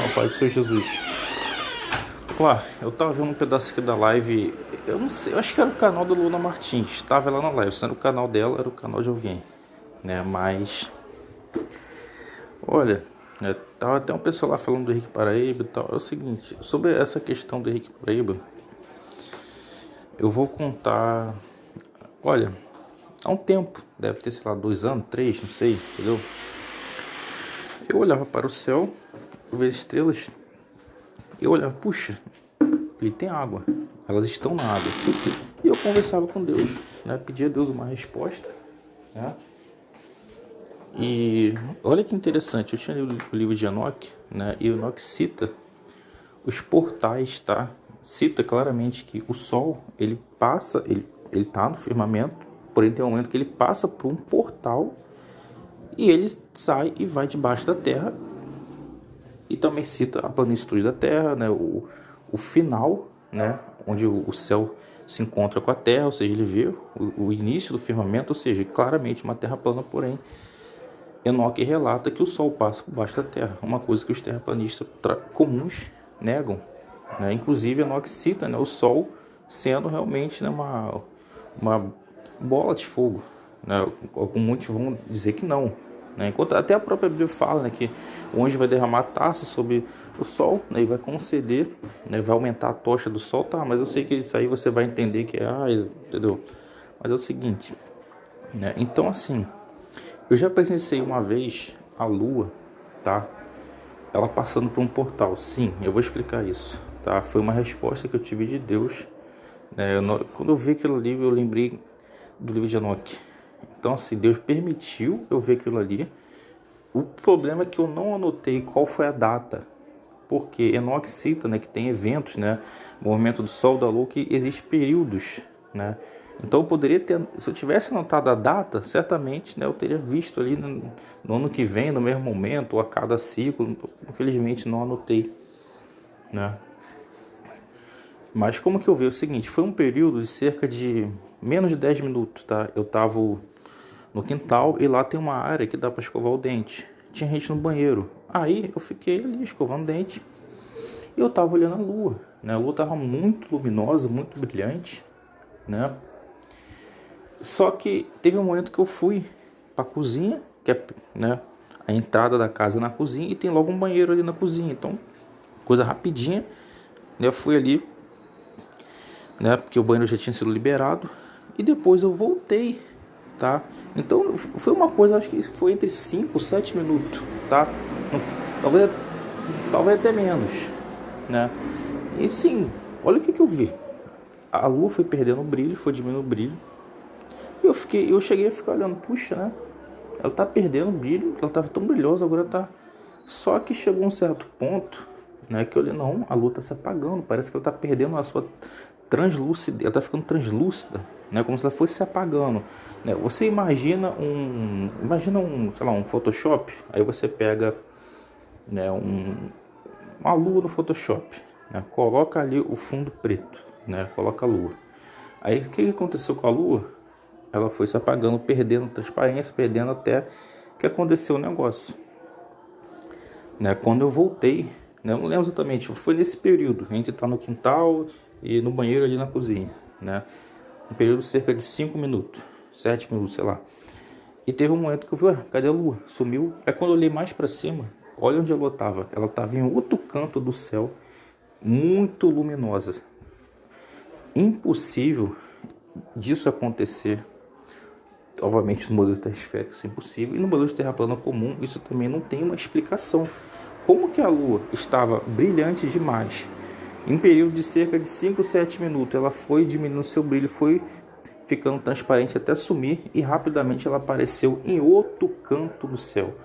A paz do Senhor Jesus. Olá, eu tava vendo um pedaço aqui da live. Eu não sei, eu acho que era o canal da Luna Martins. Tava lá na live, se não era o canal dela, era o canal de alguém, né? Mas, olha, tava até um pessoal lá falando do Henrique Paraíba e tal. É o seguinte, sobre essa questão do Henrique Paraíba, eu vou contar. Olha, há um tempo, deve ter, sei lá, 2 anos, 3, não sei, entendeu? Eu olhava para o céu, eu vejo estrelas. Eu olhava, puxa, ele tem água, elas estão na água. E eu conversava com Deus, né? Pedia a Deus uma resposta, né? E olha que interessante, eu tinha lido o livro de Enoque, né? E Enoque cita os portais, tá? Cita claramente que o Sol, ele passa, ele tá no firmamento, porém tem um momento que ele passa por um portal e ele sai e vai debaixo da terra. E também cita a planitude da Terra, né? O final, né? Onde o céu se encontra com a Terra, ou seja, ele vê o início do firmamento, ou seja, claramente uma Terra plana, porém, Enoque relata que o Sol passa por baixo da Terra, uma coisa que os terraplanistas comuns negam, né? Inclusive, Enoque cita, né, o Sol sendo realmente, né, uma bola de fogo, né? Muitos vão dizer que não, né? Enquanto até a própria Bíblia fala, né, que o anjo vai derramar taça sobre o sol, né, e vai conceder, né, vai aumentar a tocha do sol, tá? Mas eu sei que isso aí você vai entender que entendeu? Mas é o seguinte, né? Então, assim, eu já presenciei uma vez a lua, tá? Ela passando por um portal. Sim, eu vou explicar isso, tá? Foi uma resposta que eu tive de Deus, né? Quando eu vi aquilo ali, eu lembrei do livro de Enoque. Então, assim, Deus permitiu eu ver aquilo ali. O problema é que eu não anotei qual foi a data, porque Enoque cita, né, que tem eventos, né, movimento do Sol, da Lua, que existe períodos, né. Então eu poderia ter, se eu tivesse anotado a data, certamente, né, eu teria visto ali no ano que vem, no mesmo momento, ou a cada ciclo. Infelizmente não anotei, né. Mas como que eu vi? É o seguinte, foi um período de cerca de menos de 10 minutos, tá? Eu tava no quintal e lá tem uma área que dá para escovar o dente. Tinha gente no banheiro. Aí eu fiquei ali escovando o dente e eu tava olhando a lua, né? A lua tava muito luminosa, muito brilhante, né? Só que teve um momento que eu fui para a cozinha, que é, né, a entrada da casa na cozinha, e tem logo um banheiro ali na cozinha. Então, coisa rapidinha, né? Eu fui ali, né, porque o banheiro já tinha sido liberado, e depois eu voltei, tá? Então foi uma coisa, acho que foi entre 5 e 7 minutos, tá? Talvez até menos, né? E sim, olha o que eu vi. A lua foi perdendo o brilho, foi diminuindo o brilho. Eu cheguei a ficar olhando, puxa, né? Ela tá perdendo o brilho, ela tava tão brilhosa, agora tá. Só que chegou um certo ponto, né, que eu olhei, não, a lua tá se apagando, parece que ela tá perdendo a sua translúcida, ela tá ficando translúcida, né, como se ela fosse se apagando, né? Você imagina sei lá, um Photoshop, aí você pega, né, uma lua no Photoshop, né, coloca ali o fundo preto, né, coloca a lua. Aí o que aconteceu com a lua? Ela foi se apagando, perdendo transparência, perdendo até que aconteceu o negócio, né? Quando eu voltei, né, eu não lembro exatamente, foi nesse período, entre estar no quintal e no banheiro ali na cozinha, né? Um período de cerca de 5 minutos, 7 minutos, sei lá. E teve um momento que eu vi, cadê a lua? Sumiu. É quando eu olhei mais para cima, olha onde a lua estava. Ela estava em outro canto do céu, muito luminosa. Impossível disso acontecer. Obviamente no modelo terresférico isso é impossível. E no modelo de terra plana comum isso também não tem uma explicação. Como que a lua estava brilhante demais, em um período de cerca de 5, 7 minutos, ela foi diminuindo seu brilho, foi ficando transparente até sumir, e rapidamente ela apareceu em outro canto do céu.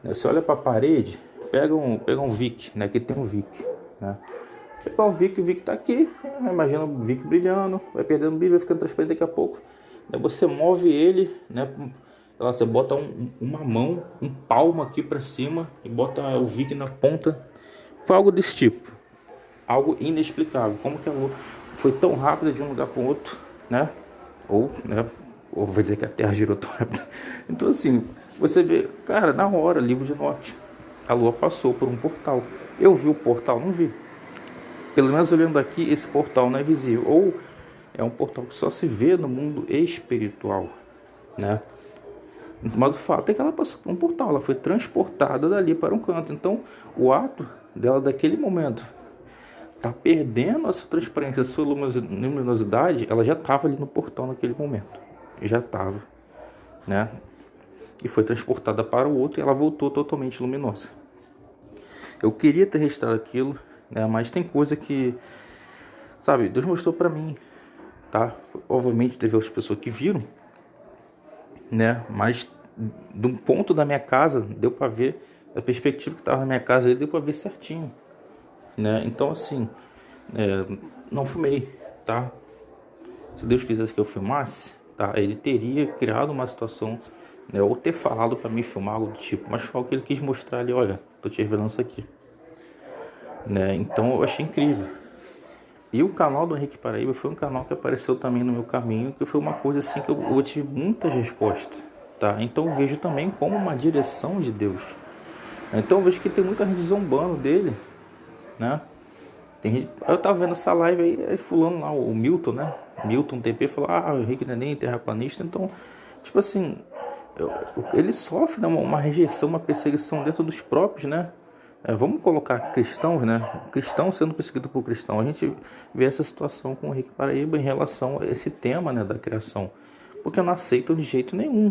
Você olha para a parede, pega um Vic, né? Aqui tem um Vic, né? Pega o Vic está aqui, imagina o Vic brilhando, vai perdendo brilho, vai ficando transparente daqui a pouco. Você move ele, né? Você bota uma mão, um palmo aqui para cima e bota o Vic na ponta. Foi algo desse tipo, algo inexplicável. Como que a lua foi tão rápida de um lugar para o outro, né? Ou vou dizer que a Terra girou tão rápido. Então assim, você vê, cara, na hora, livro de Enoque, a lua passou por um portal. Eu vi o portal? Não vi. Pelo menos olhando daqui, esse portal não é visível. Ou é um portal que só se vê no mundo espiritual, né? Mas o fato é que ela passou por um portal, ela foi transportada dali para um canto. Então, o ato dela daquele momento tá perdendo a sua transparência, a sua luminosidade, ela já estava ali no portal naquele momento. Já estava, né? E foi transportada para o outro e ela voltou totalmente luminosa. Eu queria ter registrado aquilo, né? Mas tem coisa que, sabe, Deus mostrou para mim, tá? Obviamente teve outras pessoas que viram, né? Mas de um ponto da minha casa deu para ver, a perspectiva que estava na minha casa deu para ver certinho, né? Então assim, não filmei, tá? Se Deus quisesse que eu filmasse, tá? Ele teria criado uma situação, né? Ou ter falado para mim filmar algo do tipo, mas foi o que ele quis mostrar ali, olha, tô te revelando isso aqui, né? Então eu achei incrível. E o canal do Henrique Paraíba foi um canal que apareceu também no meu caminho, que foi uma coisa assim que eu tive muitas respostas, tá? Então eu vejo também como uma direção de Deus. Então eu vejo que tem muita gente zombando dele, né? Tem gente, eu tava vendo essa live aí fulano lá, o Milton, né? Milton TP falou, o Henrique não é nem terraplanista. Então, tipo assim, ele sofre, né, uma rejeição, uma perseguição dentro dos próprios, né? Vamos colocar cristãos, né? Cristãos sendo perseguido por cristão. A gente vê essa situação com o Henrique Paraíba em relação a esse tema, né, da criação. Porque não aceitam de jeito nenhum,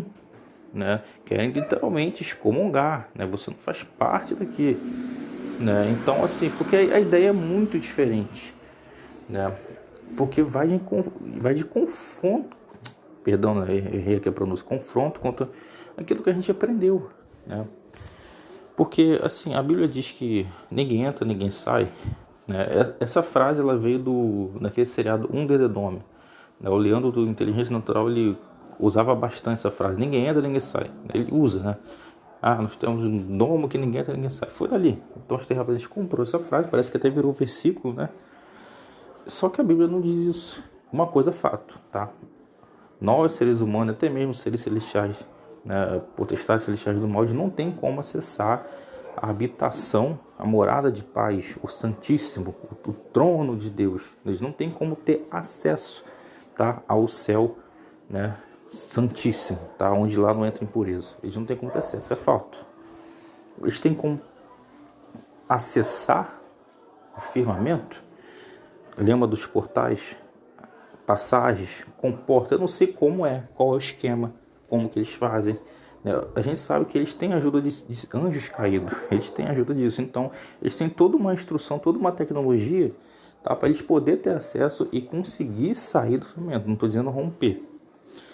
né? Querem literalmente excomungar, né? Você não faz parte daqui, né? Então, assim, porque a ideia é muito diferente, né? Porque vai de confronto, perdão, né? Errei aqui a pronúncia, confronto contra aquilo que a gente aprendeu, né? Porque, assim, a Bíblia diz que ninguém entra, ninguém sai, né? Essa frase, ela veio daquele seriado Um Dededome, né? O Leandro do Inteligência Natural, ele usava bastante essa frase, ninguém entra, ninguém sai. Ele usa, né? Nós temos um domo que ninguém entra, ninguém sai. Foi dali. Então os terraplanistas comprou essa frase, parece que até virou versículo, né? Só que a Bíblia não diz isso. Uma coisa é fato, tá? Nós, seres humanos, até mesmo seres celestiais, né, potestades celestiais do mal, eles não tem como acessar a habitação, a morada de paz, o Santíssimo, o trono de Deus. Eles não tem como ter acesso, tá, ao céu, né, Santíssimo, tá, onde lá não entra impureza. Eles não tem como ter acesso, é fato. Eles têm como acessar o firmamento. Lembra dos portais, passagens, comporta, eu não sei como qual é o esquema, como que eles fazem. A gente sabe que eles têm ajuda de anjos caídos, eles têm ajuda disso, então eles têm toda uma instrução, toda uma tecnologia, tá, para eles poderem ter acesso e conseguir sair do firmamento. Não estou dizendo romper.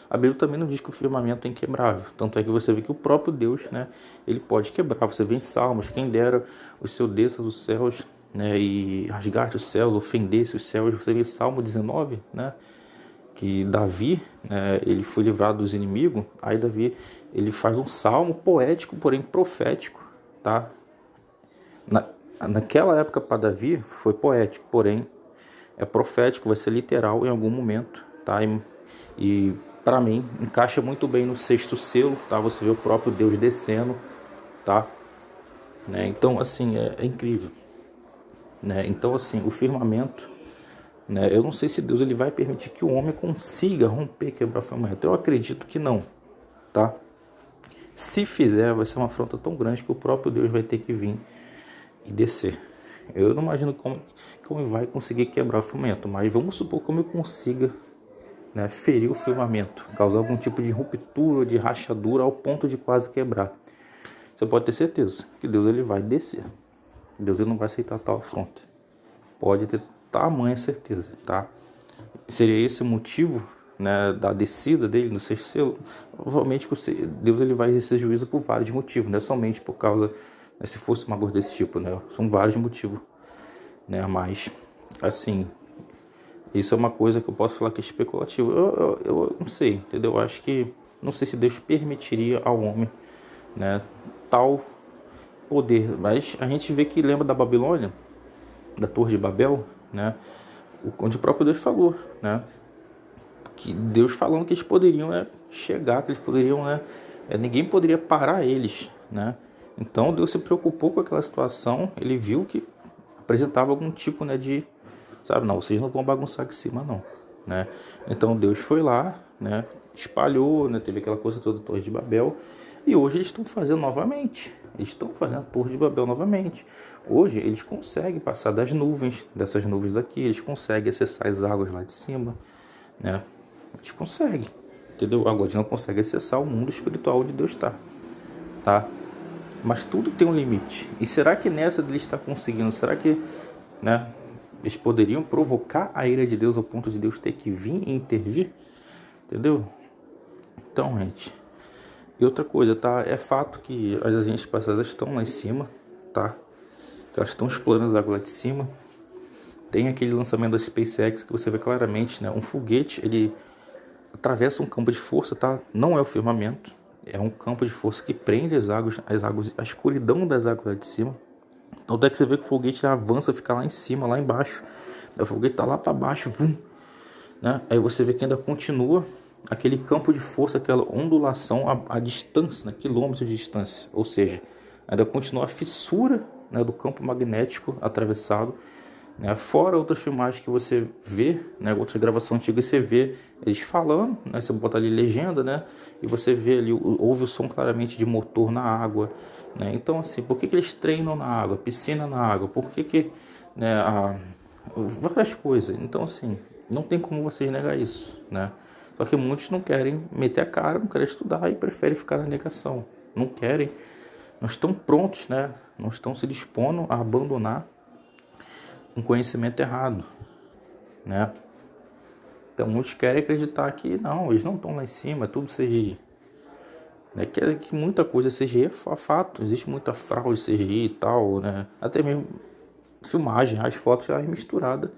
A Bíblia também não diz que o firmamento é inquebrável, tanto é que você vê que o próprio Deus, né, ele pode quebrar. Você vê em Salmos, quem dera o seu desça dos céus, né, e rasgaste os céus, ofendesse os céus. Você vê Salmo 19, né, que Davi, né, ele foi livrado dos inimigos. Aí Davi, ele faz um salmo poético, porém profético, tá? Naquela época para Davi foi poético, porém é profético, vai ser literal em algum momento, tá? E para mim encaixa muito bem no sexto selo, tá? Você vê o próprio Deus descendo, tá? Né? Então assim, é incrível, né? Então assim, o firmamento, né? Eu não sei se Deus ele vai permitir que o homem consiga romper, quebrar o firmamento. Eu acredito que não, tá? Se fizer, vai ser uma afronta tão grande que o próprio Deus vai ter que vir e descer. Eu não imagino como vai conseguir quebrar o firmamento, mas vamos supor como eu consiga, né, ferir o firmamento, causar algum tipo de ruptura, de rachadura ao ponto de quase quebrar. Você pode ter certeza que Deus ele vai descer. Deus ele não vai aceitar tal afronta. Pode ter tamanha certeza, tá? Seria esse o motivo, né, da descida dele no sexto selo? Provavelmente Deus ele vai exercer juízo por vários motivos, não é somente por causa, né, se fosse uma coisa desse tipo, né? São vários motivos, né? Mas, assim, isso é uma coisa que eu posso falar que é especulativo. Eu não sei, entendeu? Eu acho que, não sei se Deus permitiria ao homem, né, tal poder. Mas a gente vê que lembra da Babilônia, da Torre de Babel, né? Onde o próprio Deus falou, né? Que Deus falando que eles poderiam chegar, que eles poderiam, né? Ninguém poderia parar eles, né? Então Deus se preocupou com aquela situação, ele viu que apresentava algum tipo, né, de, sabe, não, vocês não vão bagunçar aqui em cima não, né? Então Deus foi lá, né, espalhou, né, teve aquela coisa toda, Torre de Babel, e hoje eles estão fazendo novamente, eles estão fazendo a Torre de Babel novamente. Hoje eles conseguem passar das nuvens, dessas nuvens daqui, eles conseguem acessar as águas lá de cima, né? Eles conseguem, entendeu? Agora eles não conseguem acessar o mundo espiritual onde Deus está, tá? Mas tudo tem um limite. E será que nessa ele está conseguindo? Será que, né, eles poderiam provocar a ira de Deus ao ponto de Deus ter que vir e intervir? Entendeu? Então, gente. E outra coisa, tá? É fato que as agências espaciais estão lá em cima, tá? Elas estão explorando as águas lá de cima. Tem aquele lançamento da SpaceX que você vê claramente, né? Um foguete, ele atravessa um campo de força, tá? Não é o firmamento. É um campo de força que prende as águas, a escuridão das águas lá de cima. Então até que você vê que o foguete avança, fica lá em cima, lá embaixo. O foguete tá lá para baixo, vum, né? Aí você vê que ainda continua aquele campo de força, aquela ondulação a distância, né? Quilômetros de distância. Ou seja, ainda continua a fissura, né, do campo magnético atravessado. Né? Fora outras filmagens que você vê, né, outras gravações antigas, você vê eles falando, né, você bota ali legenda, né, e você vê ali, ouve o som claramente de motor na água, né? Então assim, por que eles treinam na água, piscina na água, por que, né, várias coisas. Então assim, não tem como vocês negar isso, né? Só que muitos não querem meter a cara, não querem estudar e preferem ficar na negação, não querem, não estão prontos, né, não estão se dispondo a abandonar um conhecimento errado, né? Então muitos querem acreditar que não, eles não estão lá em cima, é tudo CGI, né? Que muita coisa CGI é fato, existe muita fraude CGI e tal, né? Até mesmo filmagem, as fotos já misturadas,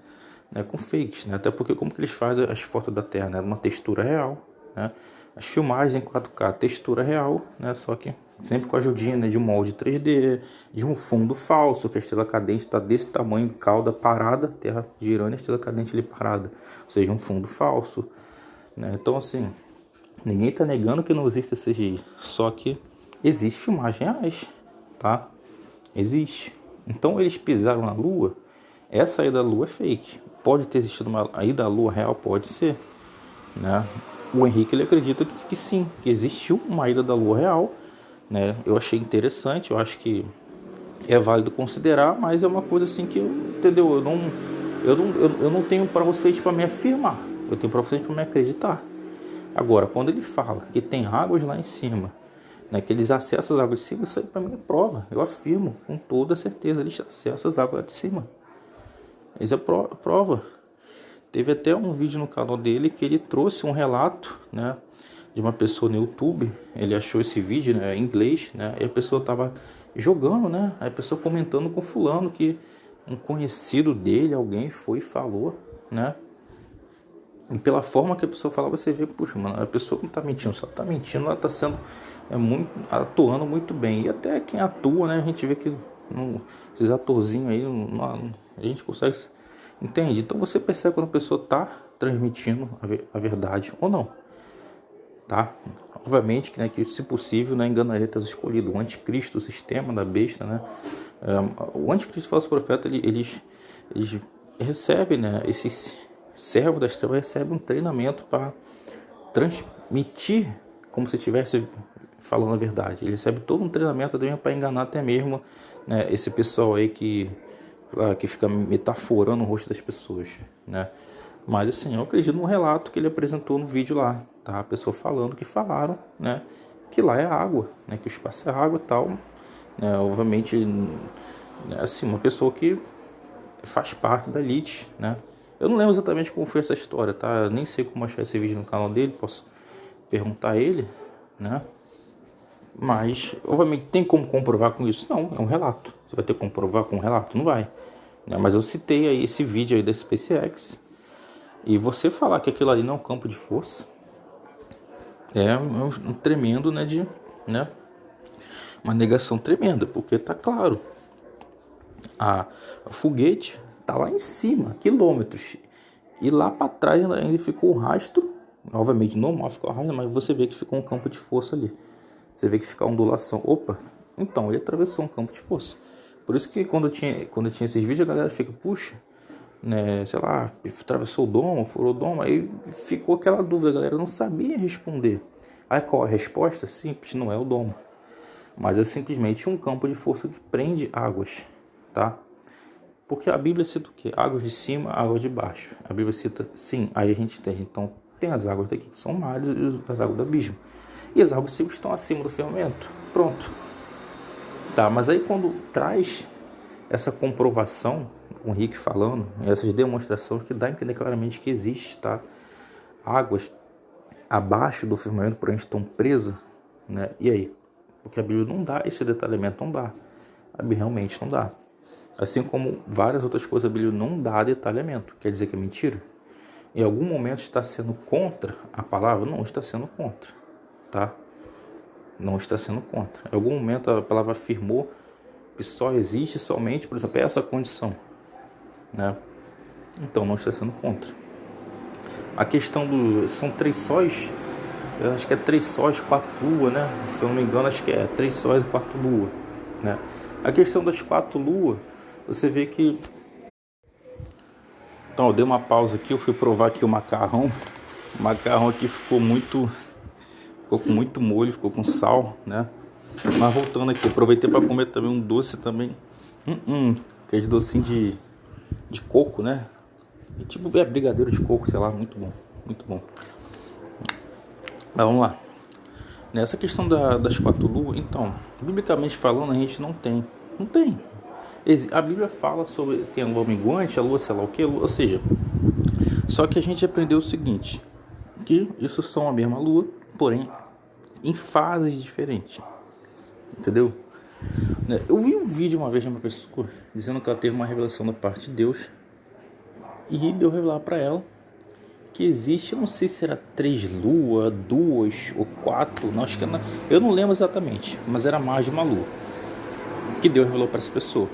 né, com fakes, né? Até porque como que eles fazem as fotos da Terra, né? Uma textura real, né? As filmagens em 4K, textura real, né? Só que sempre com a ajudinha, né, de um molde 3D, de um fundo falso, que a estrela cadente está desse tamanho, cauda parada, Terra girando, a estrela cadente ali parada, ou seja, um fundo falso, né? Então assim, ninguém está negando que não existe CGI, só que existe filmagem reais, tá? Existe. Então eles pisaram na Lua, essa ida da Lua é fake. Pode ter existido uma ida à Lua real, pode ser, né? O Henrique ele acredita que sim, que existiu uma ida da Lua real, né? Eu achei interessante, eu acho que é válido considerar, mas é uma coisa assim que, entendeu? Eu não tenho para vocês para me afirmar, eu tenho para vocês para me acreditar. Agora, quando ele fala que tem águas lá em cima, né, que eles acessam as águas de cima, isso aí para mim é prova. Eu afirmo com toda certeza, eles acessam as águas lá de cima. Isso é prova. Teve até um vídeo no canal dele que ele trouxe um relato, né, de uma pessoa no YouTube. Ele achou esse vídeo, né, em inglês, né, e a pessoa estava jogando, né, a pessoa comentando com fulano que um conhecido dele, alguém foi e falou, né. E pela forma que a pessoa fala, você vê, puxa, mano, a pessoa não está mentindo, se ela está mentindo, ela está sendo atuando muito bem. E até quem atua, né, a gente vê que esses atorzinhos aí, a gente consegue, entende? Então você percebe quando a pessoa está transmitindo a verdade ou não, tá? Obviamente que, né, que se possível, né, enganaria ter escolhido o anticristo, o sistema da besta, né? O anticristo falso profeta, eles recebem, né, esses servos das trevas recebem um treinamento para transmitir como se estivesse falando a verdade. Ele recebe todo um treinamento também para enganar até mesmo, né, esse pessoal aí que fica metaforando o rosto das pessoas, né? Mas assim, eu acredito no relato que ele apresentou no vídeo lá, tá? A pessoa falando que falaram, né, que lá é água, né, que o espaço é água e tal, né? Obviamente, né, assim, uma pessoa que faz parte da elite, né? Eu não lembro exatamente como foi essa história, tá? Eu nem sei como achar esse vídeo no canal dele, posso perguntar a ele, né? Mas, obviamente, tem como comprovar com isso? Não, é um relato. Você vai ter que comprovar com um relato? Não vai, né? Mas eu citei aí esse vídeo aí da SpaceX, e você falar que aquilo ali não é um campo de força é um tremendo, né, né, uma negação tremenda, porque tá claro, o foguete tá lá em cima, quilômetros, e lá para trás ainda ficou o rastro, obviamente normal ficou o rastro, mas você vê que ficou um campo de força ali, você vê que fica a ondulação, opa, Então, ele atravessou um campo de força. Por isso que quando eu tinha esses vídeos, a galera fica, puxa, né, sei lá, atravessou o domo, furou o domo, aí ficou aquela dúvida, a galera não sabia responder. Aí qual a resposta? Simples, não é o domo, mas é simplesmente um campo de força que prende águas, tá? Porque a Bíblia cita o quê? Águas de cima, águas de baixo. A Bíblia cita, sim, aí a gente tem, então tem as águas daqui que são mares e as águas do abismo. E as águas sempre estão acima do firmamento. Pronto. Tá, mas aí quando traz essa comprovação, o Henrique falando, essas demonstrações que dá a entender claramente que existe, tá? Águas abaixo do firmamento, porém estão presas, né? E aí? Porque a Bíblia não dá esse detalhamento, não dá. A Bíblia realmente não dá. Assim como várias outras coisas, a Bíblia não dá detalhamento. Quer dizer que é mentira? Em algum momento está sendo contra a palavra? Não está sendo contra, tá? Não está sendo contra. Em algum momento a palavra afirmou que só existe somente, por exemplo, essa condição, né? Então não está sendo contra. A questão são 3 sóis, eu acho que é 3 sóis, 4 luas, né? Se eu não me engano, acho que é 3 sóis e 4 luas, né? A questão das 4 luas, você vê que... Então, eu dei uma pausa aqui, eu fui provar aqui o macarrão. O macarrão aqui ficou com muito molho, ficou com sal, né? Mas voltando aqui, aproveitei para comer também um doce também. Aquele docinho de coco, né? Tipo, brigadeiro de coco, sei lá, muito bom, muito bom. Mas vamos lá. Nessa questão das 4 luas, então, biblicamente falando, a gente não tem. Não tem. A Bíblia fala sobre, tem a lua minguante, a lua sei lá o que, ou seja, só que a gente aprendeu o seguinte, que isso são a mesma lua, porém em fases diferentes, entendeu? Eu vi um vídeo uma vez de uma pessoa dizendo que ela teve uma revelação da parte de Deus e Deus revelar para ela que existe, eu não sei se era 3 luas, 2 ou 4, não, acho que era, eu não lembro exatamente, mas era mais de uma lua que Deus revelou para essa pessoa.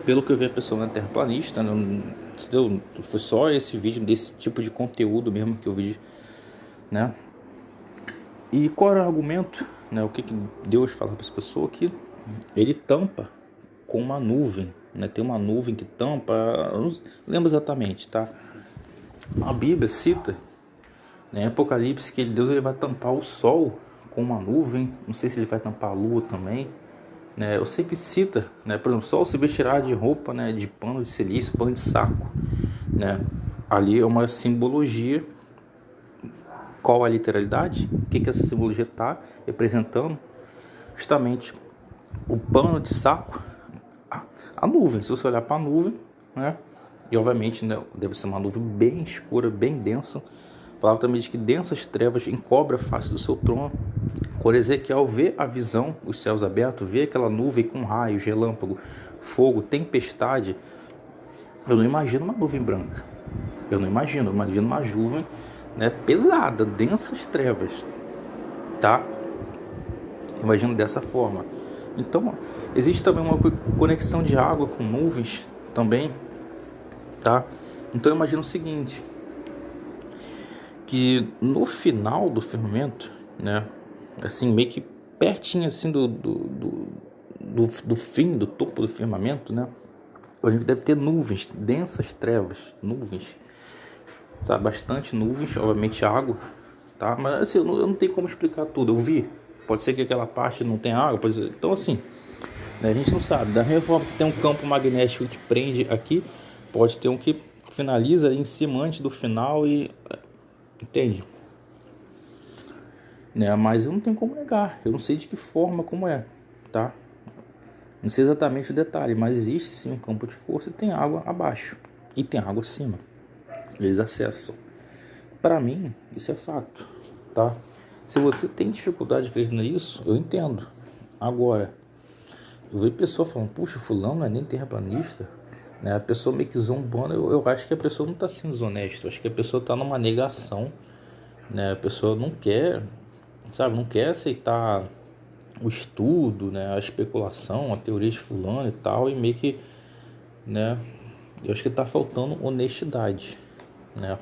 Pelo que eu vi, a pessoa não é terraplanista, não, foi só esse vídeo desse tipo de conteúdo mesmo que eu vi, né? E qual era o argumento, né? O que Deus fala para essa pessoa? Que ele tampa com uma nuvem, né? Tem uma nuvem que tampa, eu não lembro exatamente, tá? A Bíblia cita, né, em Apocalipse, que Deus ele vai tampar o sol com uma nuvem, não sei se ele vai tampar a lua também, né? Eu sei que cita, né? Por exemplo, o sol se vestirá de roupa, né, de pano de silício, pano de saco, né? Ali é uma simbologia. Qual a literalidade? O que essa simbologia está representando? Justamente o pano de saco, a nuvem. Se você olhar para a nuvem, né? E obviamente, né, deve ser uma nuvem bem escura, bem densa. A palavra também diz que densas trevas encobrem a face do seu trono. Quando Ezequiel vê a visão, os céus abertos, vê aquela nuvem com raios, relâmpago, fogo, tempestade, eu não imagino uma nuvem branca. Eu imagino uma nuvem, né, pesada, densas trevas, tá? Imagino dessa forma. Então, existe também uma conexão de água com nuvens também, tá? Então, eu imagino o seguinte, que no final do firmamento, né, assim, meio que pertinho assim do fim, do topo do firmamento, né, a gente deve ter nuvens, densas trevas, nuvens, sabe, bastante nuvens, obviamente água, tá? Mas assim, eu não tenho como explicar tudo, eu vi, pode ser que aquela parte não tenha água, pode ser, então assim, né, a gente não sabe, da mesma forma que tem um campo magnético que prende aqui, pode ter um que finaliza ali em cima antes do final e, entende? Né, mas eu não tenho como negar, eu não sei de que forma, como é, tá? Não sei exatamente o detalhe, mas existe sim um campo de força e tem água abaixo e tem água acima. Eles acessam. Para mim, isso é fato, tá? Se você tem dificuldade de acreditar nisso, eu entendo. Agora, eu vejo pessoa falando, puxa, fulano não é nem terraplanista, né? A pessoa meio que zombando, eu acho que a pessoa não está sendo desonesta, eu acho que a pessoa está numa negação, né? A pessoa não quer, sabe, não quer aceitar o estudo, né, a especulação, a teoria de fulano e tal, e meio que, né, eu acho que tá faltando honestidade, né.